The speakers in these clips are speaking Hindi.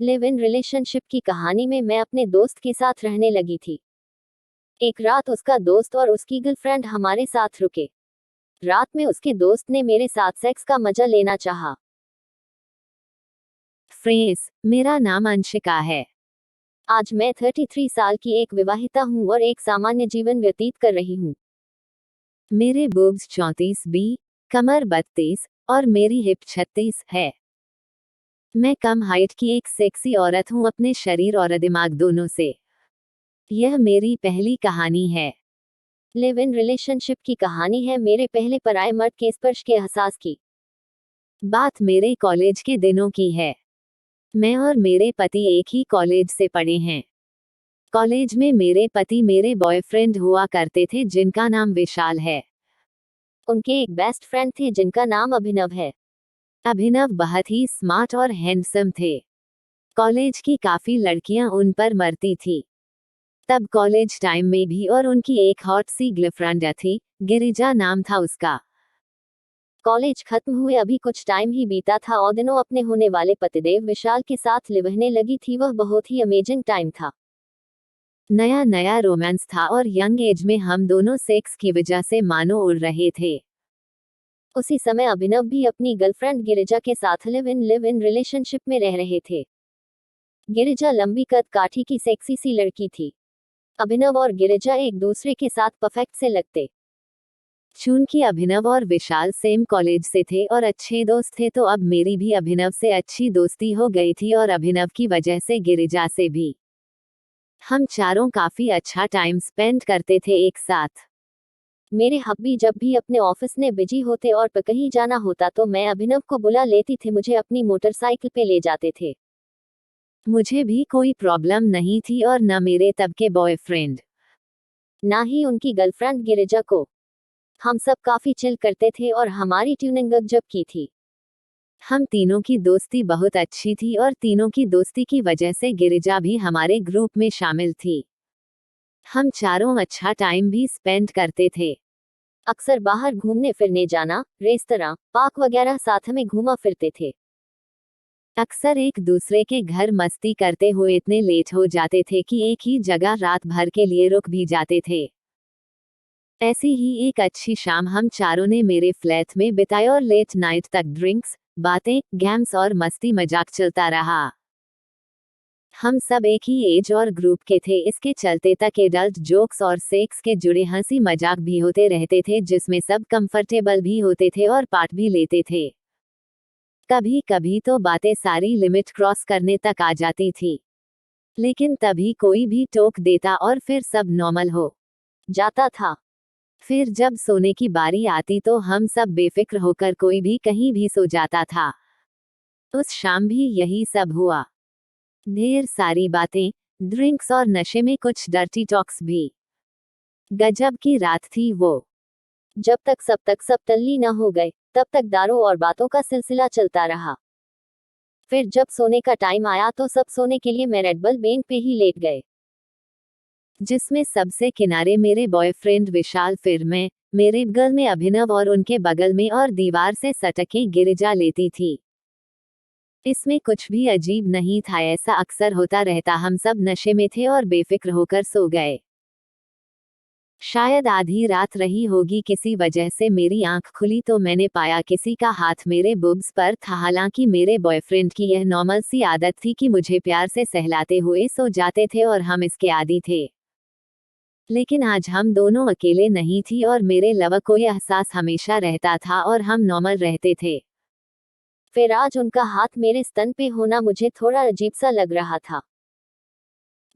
लिव इन रिलेशनशिप की कहानी में मैं अपने दोस्त के साथ रहने लगी थी। एक रात उसका दोस्त और उसकी गर्लफ्रेंड हमारे साथ रुके। रात में उसके दोस्त ने मेरे साथ सेक्स का मजा लेना चाहा। फ्रेज, मेरा नाम अंशिका है। आज मैं 33 साल की एक विवाहिता हूँ और एक सामान्य जीवन व्यतीत कर रही हूँ। मेरे बोब्स 34 बी, कमर 32 और मेरी हिप 36 है। मैं कम हाइट की एक सेक्सी औरत हूँ, अपने शरीर और दिमाग दोनों से। यह मेरी पहली कहानी है। लिव इन रिलेशनशिप की कहानी है मेरे पहले पराये मर्द के स्पर्श के एहसास की। बात मेरे कॉलेज के दिनों की है। मैं और मेरे पति एक ही कॉलेज से पढ़े हैं। कॉलेज में मेरे पति मेरे बॉयफ्रेंड हुआ करते थे, जिनका नाम विशाल है। उनके एक बेस्ट फ्रेंड थे जिनका नाम अभिनव है। अभिनव बहुत ही स्मार्ट और हैंडसम थे। कॉलेज की काफी लड़कियां उन पर मरती थी। तब कॉलेज टाइम में भी, और उनकी एक हॉट सी गर्लफ्रेंड थी, गिरिजा नाम था उसका। कॉलेज खत्म हुए अभी कुछ टाइम ही बीता था और दिनों अपने होने वाले पतिदेव विशाल के साथ लिवने लगी थी। वह बहुत ही अमेजिंग टाइम था। नया नया रोमांस था और यंग एज में हम दोनों सेक्स की वजह से मानो उड़ रहे थे। उसी समय अभिनव भी अपनी गर्लफ्रेंड गिरिजा के साथ लिव इन रिलेशनशिप में रह रहे थे। गिरिजा लंबी कद काठी की सेक्सी सी लड़की थी। अभिनव और गिरिजा एक दूसरे के साथ परफेक्ट से लगते। चूंकि अभिनव और विशाल सेम कॉलेज से थे और अच्छे दोस्त थे, तो अब मेरी भी अभिनव से अच्छी दोस्ती हो गई थी और अभिनव की वजह से गिरिजा से भी। हम चारों काफी अच्छा टाइम स्पेंड करते थे एक साथ। मेरे हब्बी जब भी अपने ऑफिस में बिजी होते और कहीं जाना होता तो मैं अभिनव को बुला लेती थी। मुझे अपनी मोटरसाइकिल पे ले जाते थे। मुझे भी कोई प्रॉब्लम नहीं थी, और न मेरे तब के बॉयफ्रेंड, ना ही उनकी गर्लफ्रेंड गिरिजा को। हम सब काफी चिल करते थे और हमारी ट्यूनिंग जब की थी। हम तीनों की दोस्ती बहुत अच्छी थी और तीनों की दोस्ती की वजह से गिरिजा भी हमारे ग्रुप में शामिल थी। हम चारों अच्छा टाइम भी स्पेंड करते थे। अक्सर बाहर घूमने फिरने जाना, रेस्तरां, पार्क वगैरह साथ में घूमा फिरते थे। अक्सर एक दूसरे के घर मस्ती करते हुए इतने लेट हो जाते थे कि एक ही जगह रात भर के लिए रुक भी जाते थे। ऐसी ही एक अच्छी शाम हम चारों ने मेरे फ्लैट में बिताई और लेट नाइट तक ड्रिंक्स, बातें, गेम्स और मस्ती मजाक चलता रहा। हम सब एक ही एज और ग्रुप के थे, इसके चलते तक एडल्ट जोक्स और सेक्स के जुड़े हंसी मजाक भी होते रहते थे, जिसमें सब कंफर्टेबल भी होते थे और पार्ट भी लेते थे। कभी कभी तो बातें सारी लिमिट क्रॉस करने तक आ जाती थी, लेकिन तभी कोई भी टोक देता और फिर सब नॉर्मल हो जाता था। फिर जब सोने की बारी आती तो हम सब बेफिक्र होकर कोई भी कहीं भी सो जाता था। उस शाम भी यही सब हुआ। ढेर सारी बातें, ड्रिंक्स और नशे में कुछ डर्टी टॉक्स भी। गजब की रात थी वो। जब तक सब तल्ली न हो गए तब तक दारू और बातों का सिलसिला चलता रहा। फिर जब सोने का टाइम आया तो सब सोने के लिए मैं रेड बल बेंच पे ही लेट गए, जिसमें सबसे किनारे मेरे बॉयफ्रेंड विशाल, फिर मैं, मेरे बगल में अभिनव और उनके बगल में और दीवार से सटके गिरिजा लेती थी। इसमें कुछ भी अजीब नहीं था, ऐसा अक्सर होता रहता। हम सब नशे में थे और बेफिक्र होकर सो गए। शायद आधी रात रही होगी, किसी वजह से मेरी आंख खुली तो मैंने पाया किसी का हाथ मेरे बुब्स पर था। हालांकि मेरे बॉयफ्रेंड की यह नॉर्मल सी आदत थी कि मुझे प्यार से सहलाते हुए सो जाते थे और हम इसके आदी थे। लेकिन आज हम दोनों अकेले नहीं थी और मेरे लव को यह एहसास हमेशा रहता था और हम नॉर्मल रहते थे। फिर आज उनका हाथ मेरे स्तन पे होना मुझे थोड़ा अजीब सा लग रहा था।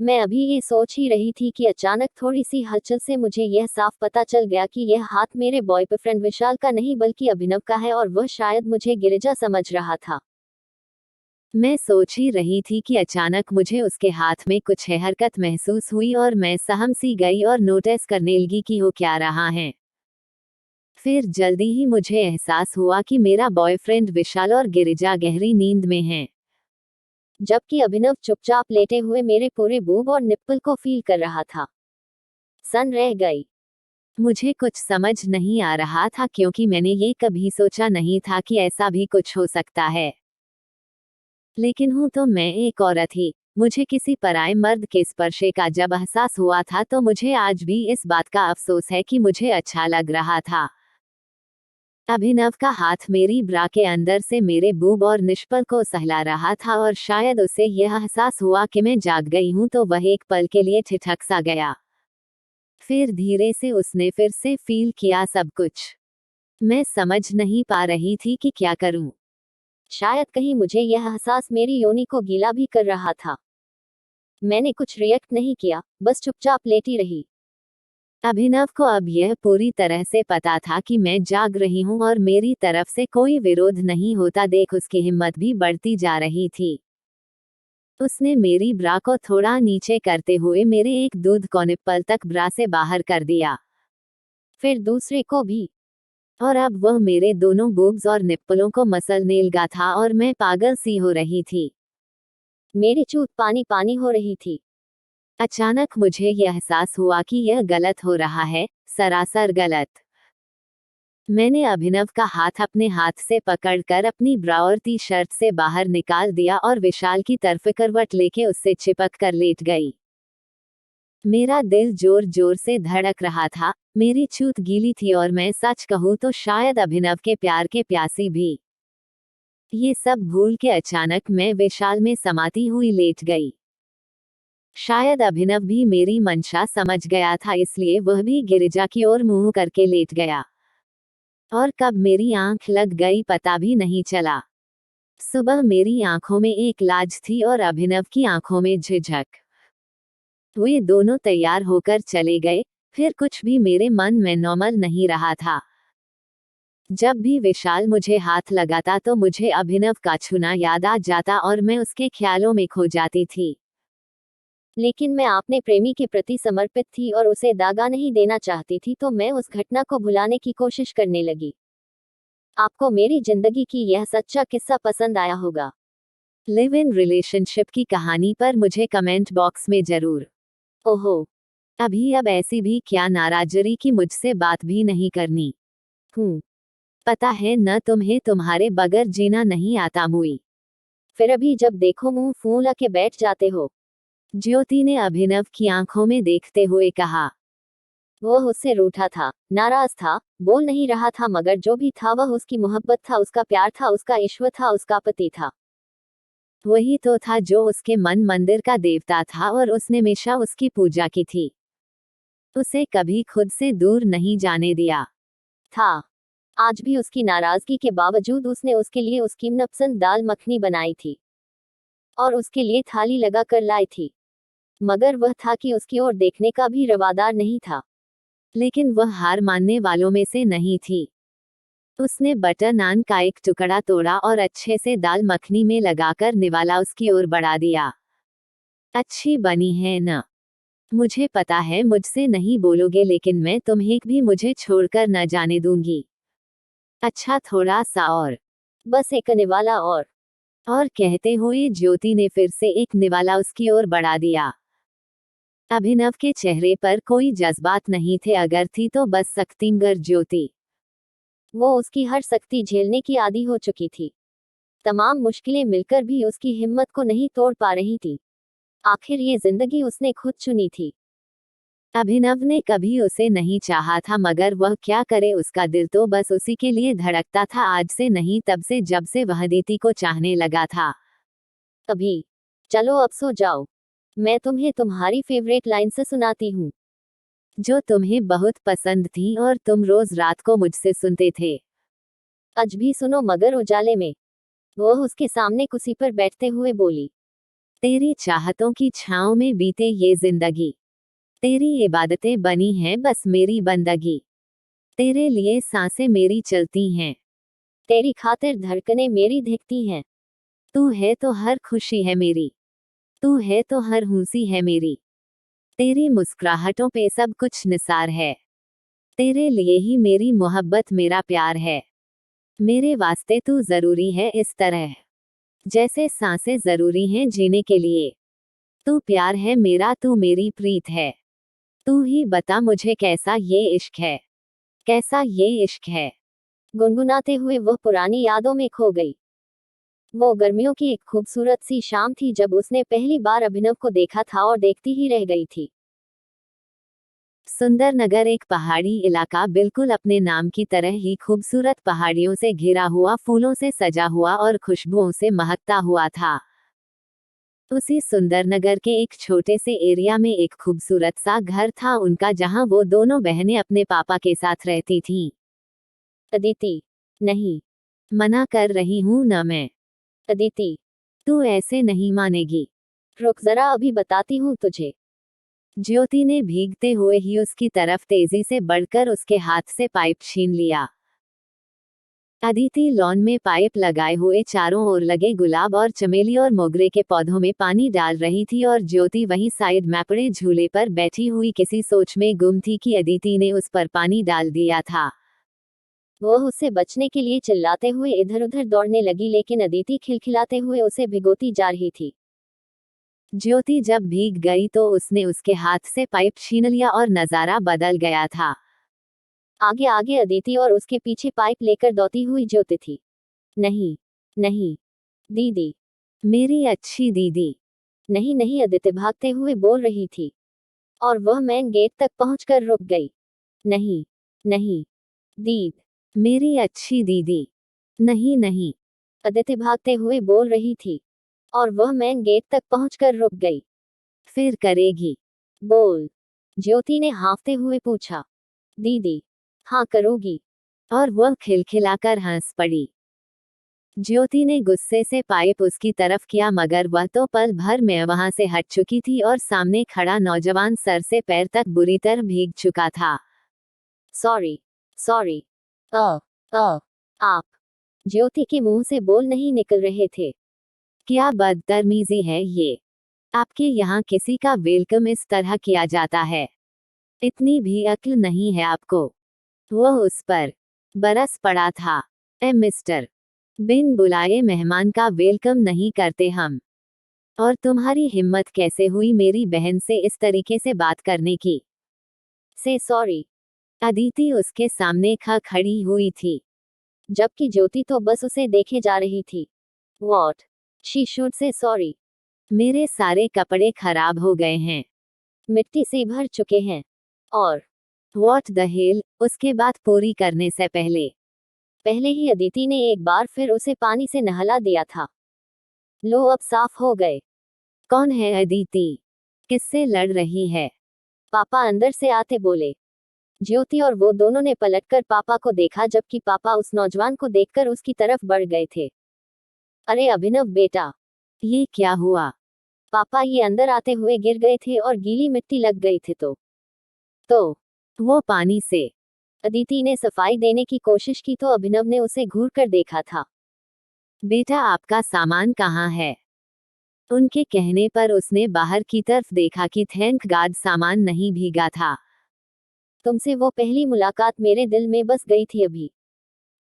मैं अभी ये सोच ही रही थी कि अचानक थोड़ी सी हलचल से मुझे यह साफ पता चल गया कि यह हाथ मेरे बॉयफ्रेंड विशाल का नहीं बल्कि अभिनव का है और वह शायद मुझे गिरिजा समझ रहा था। मैं सोच ही रही थी कि अचानक मुझे उसके हाथ में कुछ है हरकत महसूस हुई और मैं सहम सी गई और नोटिस करने लगी कि हो क्या रहा है। फिर जल्दी ही मुझे एहसास हुआ कि मेरा बॉयफ्रेंड विशाल और गिरिजा गहरी नींद में हैं, जबकि अभिनव चुपचाप लेटे हुए मेरे पूरे बूब और निप्पल को फील कर रहा था। सन रह गई। मुझे कुछ समझ नहीं आ रहा था, क्योंकि मैंने ये कभी सोचा नहीं था कि ऐसा भी कुछ हो सकता है। लेकिन हूँ तो मैं एक औरत ही। मुझे किसी पराये मर्द के स्पर्शे का जब एहसास हुआ था तो मुझे आज भी इस बात का अफसोस है कि मुझे अच्छा लग रहा था। अभिनव का हाथ मेरी ब्रा के अंदर से मेरे बूब और निष्पल को सहला रहा था और शायद उसे यह एहसास हुआ कि मैं जाग गई हूँ तो वह एक पल के लिए ठिठक सा गया। फिर धीरे से उसने फिर से फील किया सब कुछ। मैं समझ नहीं पा रही थी कि क्या करूं। शायद कहीं मुझे यह एहसास मेरी योनि को गीला भी कर रहा था। मैंने कुछ रिएक्ट नहीं किया, बस चुपचाप लेटी रही। अभिनव को अब यह पूरी तरह से पता था कि मैं जाग रही हूँ और मेरी तरफ से कोई विरोध नहीं होता देख उसकी हिम्मत भी बढ़ती जा रही थी। उसने मेरी ब्रा को थोड़ा नीचे करते हुए मेरे एक दूध को निप्पल तक ब्रा से बाहर कर दिया। फिर दूसरे को भी। और अब वह मेरे दोनों बूब्स और निप्पलों को मसलने लगा था और मैं पागल सी हो रही थी। मेरी चूत पानी पानी हो रही थी। अचानक मुझे यह एहसास हुआ कि यह गलत हो रहा है, सरासर गलत। मैंने अभिनव का हाथ अपने हाथ से पकड़कर अपनी ब्रा और टी शर्ट से बाहर निकाल दिया और विशाल की तरफ करवट लेके उससे चिपक कर लेट गई। मेरा दिल जोर जोर से धड़क रहा था, मेरी चूत गीली थी और मैं सच कहूँ तो शायद अभिनव के प्यार के प्यासी भी। ये सब भूल के अचानक मैं विशाल में समाती हुई लेट गई। शायद अभिनव भी मेरी मंशा समझ गया था इसलिए वह भी गिरिजा की ओर मुंह करके लेट गया। और कब मेरी आंख लग गई पता भी नहीं चला। सुबह मेरी आंखों में एक लाज थी और अभिनव की आंखों में झिझक। वे दोनों तैयार होकर चले गए, फिर कुछ भी मेरे मन में नॉर्मल नहीं रहा था। जब भी विशाल मुझे हाथ लगाता तो मुझे अभिनव का छूना याद आ जाता और मैं उसके ख्यालों में खो जाती थी। लेकिन मैं अपने प्रेमी के प्रति समर्पित थी और उसे दागा नहीं देना चाहती थी तो मैं उस घटना को भुलाने की कोशिश करने लगी। आपको मेरी जिंदगी की यह सच्चा किस्सा पसंद आया होगा। लिव इन रिलेशनशिप की कहानी पर मुझे कमेंट बॉक्स में जरूर। ओहो। अभी अब ऐसी भी क्या नाराजगी कि मुझसे बात भी नहीं करनी। पता है न तुम्हें तुम्हारे बगैर जीना नहीं आता मुई। फिर अभी जब देखो मुंह फूला के बैठ जाते हो। ज्योति ने अभिनव की आंखों में देखते हुए कहा। वह उससे रूठा था, नाराज था, बोल नहीं रहा था मगर जो भी था वह उसकी मोहब्बत था, उसका प्यार था, उसका ईश्वर था, उसका पति था। वही तो था जो उसके मन मंदिर का देवता था और उसने हमेशा उसकी पूजा की थी। उसे कभी खुद से दूर नहीं जाने दिया था। आज भी उसकी नाराजगी के बावजूद उसने उसके लिए उसकी मनपसंद दाल मखनी बनाई थी और उसके लिए थाली लगा कर लाई थी। मगर वह था कि उसकी ओर देखने का भी रवादार नहीं था। लेकिन वह हार मानने वालों में से नहीं थी। उसने बटर नान का एक टुकड़ा तोड़ा और अच्छे से दाल मखनी में लगाकर निवाला उसकी ओर बढ़ा दिया। अच्छी बनी है न? मुझे पता है मुझसे नहीं बोलोगे लेकिन मैं तुम्हें भी मुझे छोड़कर न जाने दूंगी। अच्छा थोड़ा सा और। बस एक निवाला और कहते हुए ज्योति ने फिर से एक निवाला उसकी ओर बढ़ा दिया। अभिनव के चेहरे पर कोई जज्बात नहीं थे, अगर थी तो बस सख्तीमगर ज्योति। वो उसकी हर सख्ती झेलने की आदी हो चुकी थी। तमाम मुश्किलें मिलकर भी उसकी हिम्मत को नहीं तोड़ पा रही थी। आखिर ये जिंदगी उसने खुद चुनी थी। अभिनव ने कभी उसे नहीं चाहा था मगर वह क्या करे, उसका दिल तो बस उसी के लिए धड़कता था, आज से नहीं तब से जब से वह दीति को चाहने लगा था। अभी चलो अब सो जाओ, मैं तुम्हें तुम्हारी फेवरेट लाइन से सुनाती हूँ जो तुम्हें बहुत पसंद थी और तुम रोज रात को मुझसे सुनते थे। आज भी सुनो मगर उजाले में। वह उसके सामने कुर्सी पर बैठते हुए बोली। तेरी चाहतों की छांव में बीते ये जिंदगी, तेरी इबादतें बनी हैं बस मेरी बंदगी, तेरे लिए सांसें मेरी चलती हैं, तेरी खातिर धड़कनें मेरी धिकती हैं। तू है तो हर खुशी है मेरी, तू है तो हर हुंसी है मेरी, तेरी मुस्कुराहटों पे सब कुछ निसार है, तेरे लिए ही मेरी मोहब्बत मेरा प्यार है, मेरे वास्ते तू जरूरी है इस तरह जैसे सांसें जरूरी हैं जीने के लिए। तू प्यार है मेरा, तू मेरी प्रीत है, तू ही बता मुझे कैसा ये इश्क है, कैसा ये इश्क है। गुनगुनाते हुए वह पुरानी यादों में खो गई। वो गर्मियों की एक खूबसूरत सी शाम थी जब उसने पहली बार अभिनव को देखा था और देखती ही रह गई थी। सुंदरनगर एक पहाड़ी इलाका बिल्कुल अपने नाम की तरह ही खूबसूरत पहाड़ियों से घिरा हुआ, फूलों से सजा हुआ और खुशबुओं से महकता हुआ था। उसी सुंदरनगर के एक छोटे से एरिया में एक खूबसूरत सा घर था उनका, जहां वो दोनों बहनें अपने पापा के साथ रहती थीं। अदिति, नहीं। मना कर रही हूं न मैं। अदिति, तू ऐसे नहीं मानेगी। रुक जरा, अभी बताती हूँ तुझे। ज्योति ने भीगते हुए ही उसकी तरफ तेजी से बढ़कर उसके हाथ से पाइप छीन लिया। अदिति लॉन में पाइप लगाए हुए चारों ओर लगे गुलाब और चमेली और मोगरे के पौधों में पानी डाल रही थी और ज्योति वहीं साइड में पड़े झूले पर बैठी हुई किसी सोच में गुम थी कि अदिति ने उस पर पानी डाल दिया था। वह उससे बचने के लिए चिल्लाते हुए इधर उधर दौड़ने लगी, लेकिन अदिति खिलखिलाते हुए उसे भिगोती जा रही थी। ज्योति जब भीग गई तो उसने उसके हाथ से पाइप छीन लिया और नजारा बदल गया था। आगे आगे अदिति और उसके पीछे पाइप लेकर दौड़ती हुई ज्योति थी। नहीं, नहीं, दीदी, मेरी अच्छी दीदी। नहीं नहीं, अदिति भागते हुए बोल रही थी। और वह मेन गेट तक पहुंचकर रुक गई। नहीं, नहीं, दीद, मेरी अच्छी दीदी। नहीं नहीं। अदिति भागते हुए बोल रही थी। और वह मेन गेट तक पहुंचकर रुक गई। फिर करेगी? बोल, ज्योति ने हाँफते हुए पूछा। दीदी, हाँ करूंगी। और वह खिलखिलाकर हंस पड़ी। ज्योति ने गुस्से से पाइप उसकी तरफ किया, मगर वह तो पल भर में वहां से हट चुकी थी और सामने खड़ा नौजवान सर से पैर तक बुरी तरह भीग चुका था। Sorry, sorry. आप। ज्योति के मुंह से बोल नहीं निकल रहे थे। क्या बदतमीजी है ये। आपके यहाँ किसी का वेलकम इस तरह किया जाता है? इतनी भी अक्ल नहीं है आपको। वह उस पर बरस पड़ा था। मिस्टर, बिन बुलाए मेहमान का वेलकम नहीं करते हम। और तुम्हारी हिम्मत कैसे हुई मेरी बहन से इस तरीके से बात करने की? से सॉरी। अदिति उसके सामने खड़ी हुई थी। जबकि ज्योति तो बस उसे देखे जा रही थी। What? She should say sorry. मेरे सारे कपड़े खराब हो गए हैं, मिट्टी से भर चुके हैं। और वॉट द हेल। उसके बात पूरी करने से पहले ही अदिति ने एक बार फिर उसे पानी से नहला दिया था। लो, अब साफ हो गए। कौन है अदिति? किससे लड़ रही है? पापा अंदर से आते बोले। ज्योति और वो दोनों ने पलटकर पापा को देखा, जबकि पापा उस नौजवान को देखकर उसकी तरफ बढ़ गए थे। अरे अभिनव बेटा, ये क्या हुआ? पापा ये अंदर आते हुए गिर गए थे और गीली मिट्टी लग गई थी तो वो पानी से? अदिति ने सफाई देने की कोशिश की तो अभिनव ने उसे घूर कर देखा था। बेटा आपका सामान कहाँ है? उनके कहने पर उसने बाहर की तरफ देखा कि थैंक गॉड सामान नहीं भीगा था। तुमसे वो पहली मुलाकात मेरे दिल में बस गई थी अभी।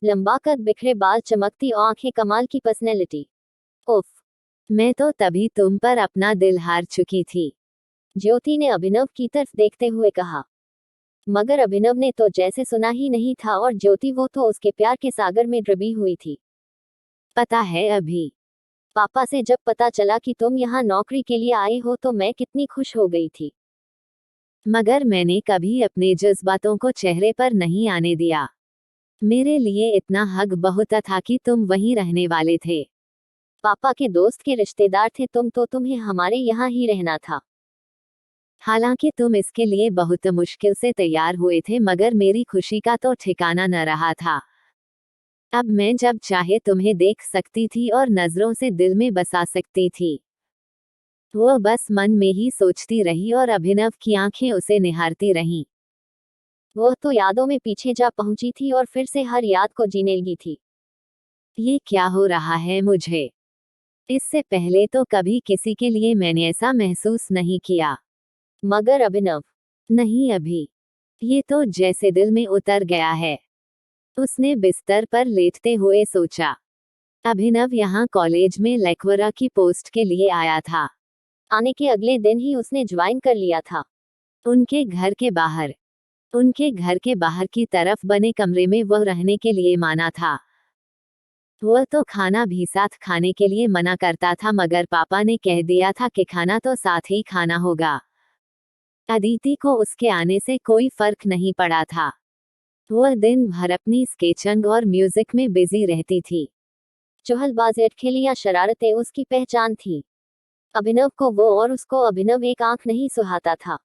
लंबा कद, बिखरे बाल, चमकती आंखें, कमाल की पर्सनैलिटी। उफ। मैं तो तभी तुम पर अपना दिल हार चुकी थी। ज्योति ने अभिनव की तरफ देखते हुए कहा। मगर अभिनव ने तो जैसे सुना ही नहीं था और ज्योति वो तो उसके प्यार के सागर में डूबी हुई थी। पता है अभी पापा से जब पता चला कि तुम यहाँ नौकरी के लिए आए हो तो मैं कितनी खुश हो गई थी। मगर मैंने कभी अपने जज्बातों को चेहरे पर नहीं आने दिया। मेरे लिए इतना हक बहुत था कि तुम वहीं रहने वाले थे। पापा के दोस्त के रिश्तेदार थे तुम, तो तुम्हें हमारे यहाँ ही रहना था। हालांकि तुम इसके लिए बहुत मुश्किल से तैयार हुए थे, मगर मेरी खुशी का तो ठिकाना न रहा था। अब मैं जब चाहे तुम्हें देख सकती थी और नजरों से दिल में बसा सकती थी। वो बस मन में ही सोचती रही और अभिनव की आंखें उसे निहारती रहीं। वह तो यादों में पीछे जा पहुंची थी और फिर से हर याद को जीने लगी थी। ये क्या हो रहा है मुझे? इससे पहले तो कभी किसी के लिए मैंने ऐसा महसूस नहीं किया। मगर अभिनव, नहीं अभी। ये तो जैसे दिल में उतर गया है। उसने बिस्तर पर लेटते हुए सोचा। अभिनव यहाँ कॉलेज में लेक्चरर की पोस्ट के लिए आया था। आने के अगले दिन ही उसने ज्वाइन कर लिया था। उनके घर के बाहर की तरफ बने कमरे में वह रहने के लिए माना था। वह तो खाना भी साथ खाने के लिए मना करता था, मगर पापा ने कह दिया था कि खाना तो साथ ही खाना होगा। अदिति को उसके आने से कोई फर्क नहीं पड़ा था। वह दिन भर अपनी स्केचिंग और म्यूजिक में बिजी रहती थी। चुहलबाज अटखेलियां शरारतें उसकी पहचान थी। अभिनव को वो और उसको अभिनव एक आंख नहीं सुहाता था।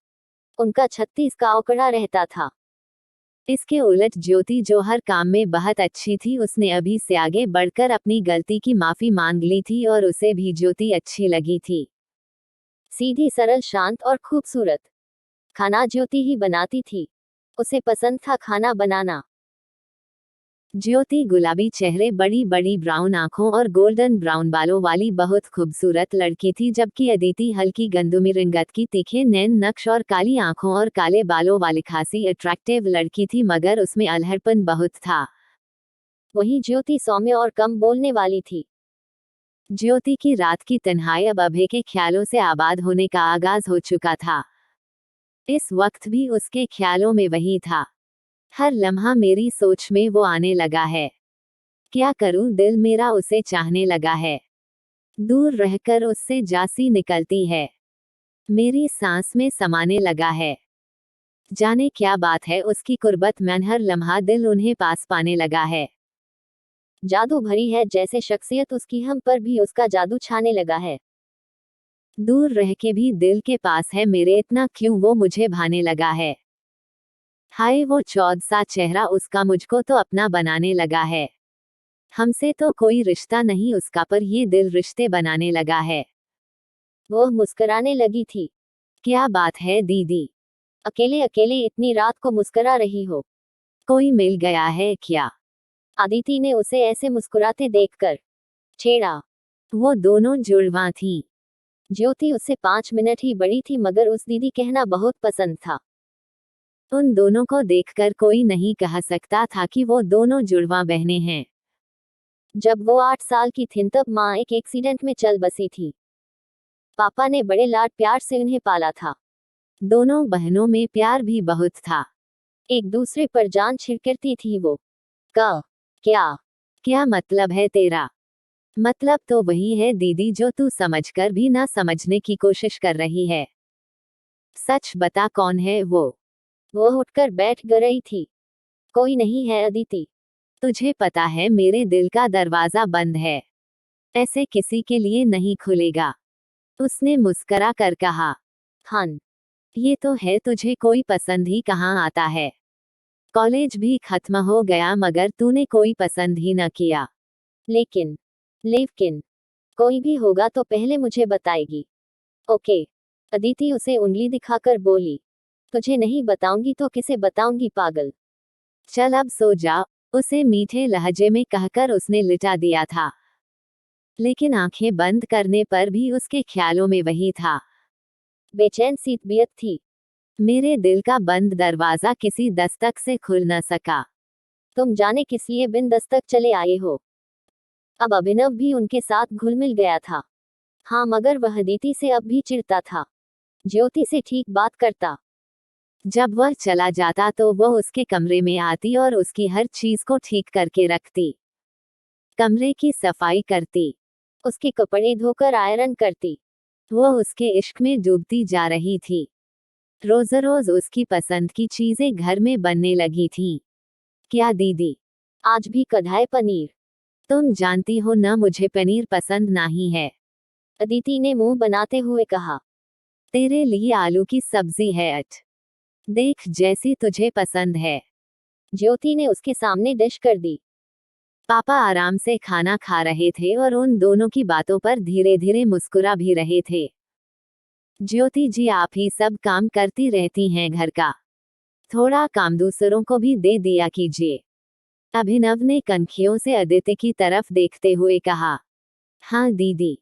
उनका 36 का औकड़ा रहता था। इसके उलट ज्योति, जो हर काम में बहुत अच्छी थी, उसने अभी से आगे बढ़कर अपनी गलती की माफी मांग ली थी और उसे भी ज्योति अच्छी लगी थी। सीधी, सरल, शांत और खूबसूरत। खाना ज्योति ही बनाती थी। उसे पसंद था खाना बनाना। ज्योति गुलाबी चेहरे, बड़ी बड़ी ब्राउन आंखों और गोल्डन ब्राउन बालों वाली बहुत खूबसूरत लड़की थी, जबकि अदिति हल्की गंदुमी रंगत की, तीखे नैन नक्श और काली आंखों और काले बालों वाली खासी अट्रैक्टिव लड़की थी, मगर उसमें अल्हड़पन बहुत था। वहीं ज्योति सौम्य और कम बोलने वाली थी। ज्योति की रात की तन्हाई अब अभय के ख्यालों से आबाद होने का आगाज हो चुका था। इस वक्त भी उसके ख्यालों में वही था। हर लम्हा मेरी सोच में वो आने लगा है। क्या करूं, दिल मेरा उसे चाहने लगा है। दूर रहकर उससे जासी निकलती है। मेरी सांस में समाने लगा है। जाने क्या बात है, उसकी कुर्बत में हर लम्हा दिल उन्हें पास पाने लगा है। जादू भरी है जैसे शख्सियत उसकी, हम पर भी उसका जादू छाने लगा है। दूर रह के भी दिल के पास है मेरे, इतना क्यों वो मुझे भाने लगा है। हाय वो चौध सा चेहरा उसका, मुझको तो अपना बनाने लगा है। हमसे तो कोई रिश्ता नहीं उसका, पर ये दिल रिश्ते बनाने लगा है। वह मुस्कुराने लगी थी। क्या बात है दीदी, अकेले अकेले इतनी रात को मुस्कुरा रही हो? कोई मिल गया है क्या? अदिति ने उसे ऐसे मुस्कुराते देखकर छेड़ा। वो दोनों जुड़वा थीं। ज्योति उससे 5 मिनट ही बड़ी थी, मगर उस दीदी कहना बहुत पसंद था। उन दोनों को देखकर कोई नहीं कह सकता था कि वो दोनों जुड़वा बहनें हैं। जब वो 8 साल की थीं तब माँ एक एक्सीडेंट में चल बसी थी। पापा ने बड़े लाड प्यार से उन्हें पाला था। दोनों बहनों में प्यार भी बहुत था। एक दूसरे पर जान छिड़कती थी वो। क क्या क्या मतलब है तेरा? मतलब तो वही है दीदी, जो तू समझकर भी ना समझने की कोशिश कर रही है। सच बता, कौन है वो? वो उठकर बैठ गई थी। कोई नहीं है अदिति। तुझे पता है मेरे दिल का दरवाजा बंद है, ऐसे किसी के लिए नहीं खुलेगा। उसने मुस्करा कर कहा। खान, ये तो है, तुझे कोई पसंद ही कहाँ आता है। कॉलेज भी खत्म हो गया, मगर तूने कोई पसंद ही न किया। लेकिन लेकिन कोई भी होगा तो पहले मुझे बताएगी। ओके, अदिति उसे उंगली दिखाकर बोली। तुझे नहीं बताऊंगी तो किसे बताऊंगी पागल। चल अब सो जा, उसे मीठे लहजे में कहकर उसने लिटा दिया था। लेकिन आंखें बंद करने पर भी उसके ख्यालों में वही था। बेचैन सी तबीयत थी। मेरे दिल का बंद दरवाजा किसी दस्तक से खुल न सका। तुम जाने किस लिए बिन दस्तक चले आए हो। अब अभिनव भी उनके साथ घुल मिल गया था। हाँ, मगर वह अदिति से अब भी चिढ़ता था। ज्योति से ठीक बात करता। जब वह चला जाता तो वह उसके कमरे में आती और उसकी हर चीज को ठीक करके रखती। कमरे की सफाई करती, उसके कपड़े धोकर आयरन करती। वह उसके इश्क में डूबती जा रही थी। रोज रोज उसकी पसंद की चीजें घर में बनने लगी थीं। क्या दीदी? आज भी कढ़ाई पनीर। तुम जानती हो न, मुझे पनीर पसंद नहीं है। अदिति ने मुंह बनाते हुए कहा। तेरे लिए आलू की सब्जी है अट। देख, जैसी तुझे पसंद है। ज्योति ने उसके सामने डिश कर दी। पापा आराम से खाना खा रहे थे और उन दोनों की बातों पर धीरे धीरे मुस्कुरा भी रहे थे। ज्योति जी, आप ही सब काम करती रहती हैं घर का, थोड़ा काम दूसरों को भी दे दिया कीजिए। अभिनव ने कनखियों से अदिति की तरफ देखते हुए कहा। हाँ दीदी,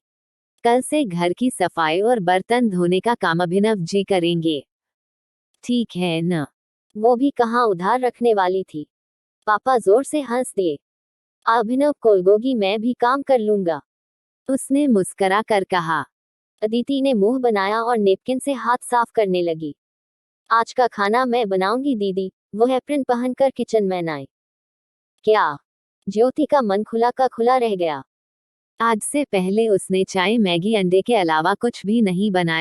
कल से घर की सफाई और बर्तन धोने का काम अभिनव जी करेंगे। ठीक है न? वो भी कहाँ उधार रखने वाली थी। पापा जोर से हंस दिए। अभिनव कोलगोगी, मैं भी काम कर लूंगा। उसने मुस्करा कर कहा। अदिति ने मुंह बनाया और नेपकिन से हाथ साफ करने लगी। आज का खाना मैं बनाऊंगी दीदी, वो एप्रन पहनकर किचन में आए। क्या ज्योति का मन खुला का खुला रह गया। आज से पहले उसने चाय मैगी अंडे के अलावा कुछ भी नहीं बनाया